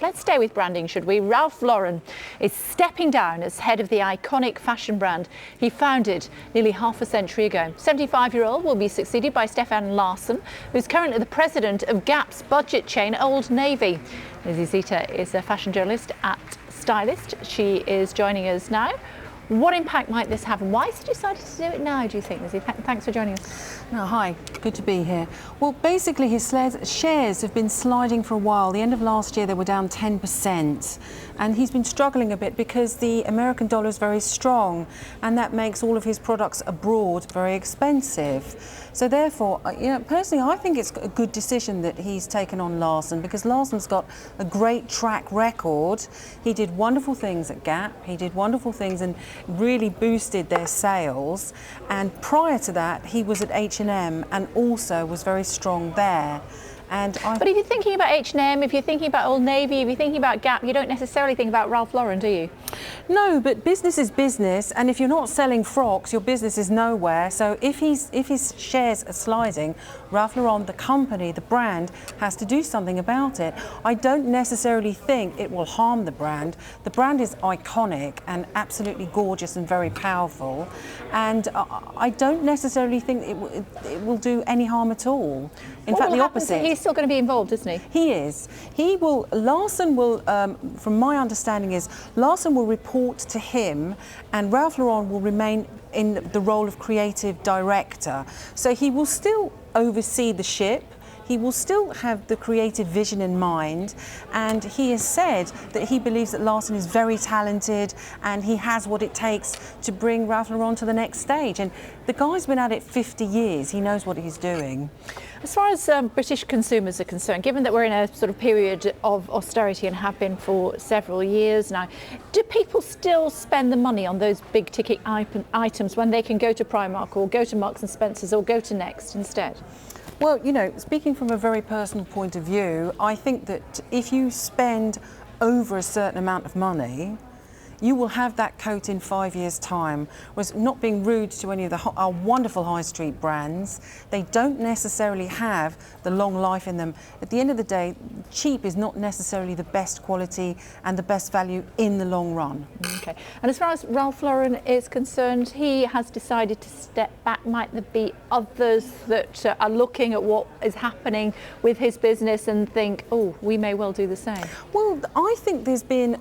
Let's stay with branding, should we? Ralph Lauren is stepping down as head of the iconic fashion brand he founded nearly half a century ago. 75-year-old will be succeeded by Stefan Larsson, who's currently the president of Gap's budget chain Old Navy. Lizzi Zita is a fashion journalist at Stylist. She is joining us now. What impact might this have, and why has he decided to do it now, do you think, Lizzie? Thanks for joining us. Oh, hi, good to be here. Well, basically his shares have been sliding for a while. The end of last year they were down 10%, and he's been struggling a bit because the American dollar is very strong, and that makes all of his products abroad very expensive. So therefore, personally I think it's a good decision that he's taken on Larsson, because Larsson's got a great track record. He did wonderful things at Gap, he did wonderful things and really boosted their sales, and prior to that he was at H&M and also was very strong there. But if you're thinking about H&M, if you're thinking about Old Navy, if you're thinking about Gap, you don't necessarily think about Ralph Lauren, do you? No, but business is business, and if you're not selling frocks, your business is nowhere. So if his shares are sliding, Ralph Lauren, the company, the brand, has to do something about it. I don't necessarily think it will harm the brand. The brand is iconic and absolutely gorgeous and very powerful, and I don't necessarily think it will do any harm at all. In fact, the opposite. He's still going to be involved, isn't he? He is. Larsson will, from my understanding is, Larsson will report to him and Ralph Lauren will remain in the role of creative director. So he will still oversee the ship. He will still have the creative vision in mind, and he has said that he believes that Larsson is very talented and he has what it takes to bring Ralph Lauren to the next stage. And the guy's been at it 50 years, he knows what he's doing. As far as British consumers are concerned, given that we're in a sort of period of austerity and have been for several years now, do people still spend the money on those big ticket items when they can go to Primark or go to Marks and Spencer's or go to Next instead? Well, speaking from a very personal point of view, I think that if you spend over a certain amount of money, you will have that coat in 5 years' time. Whereas, not being rude to any of our wonderful high street brands, they don't necessarily have the long life in them. At the end of the day, cheap is not necessarily the best quality and the best value in the long run. Okay. And as far as Ralph Lauren is concerned, he has decided to step back. Might there be others that are looking at what is happening with his business and think, oh, we may well do the same? Well, I think there's been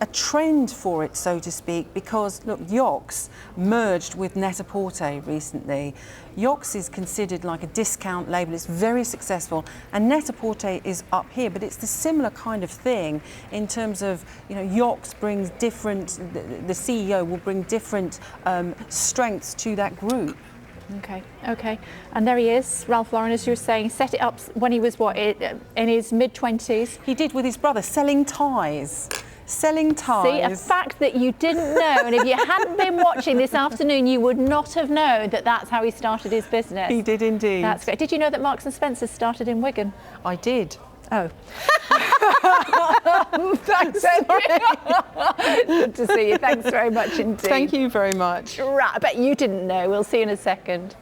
a trend for it, so to speak, because look, Yox merged with Net-a-Porter recently. Yox is considered like a discount label, it's very successful, and Net-a-Porter is up here, but it's the similar kind of thing in terms of, Yox brings different, the CEO will bring different strengths to that group. Okay. And there he is, Ralph Lauren, as you were saying, set it up when he was, in his mid-20s? He did with his brother, selling ties. Selling ties. See, a fact that you didn't know, and if you hadn't been watching this afternoon, you would not have known that that's how he started his business. He did indeed. That's great. Did you know that Marks and Spencer started in Wigan? I did. Oh. Thanks. Good to see you. Thanks very much indeed. Thank you very much. Right, I bet you didn't know. We'll see you in a second.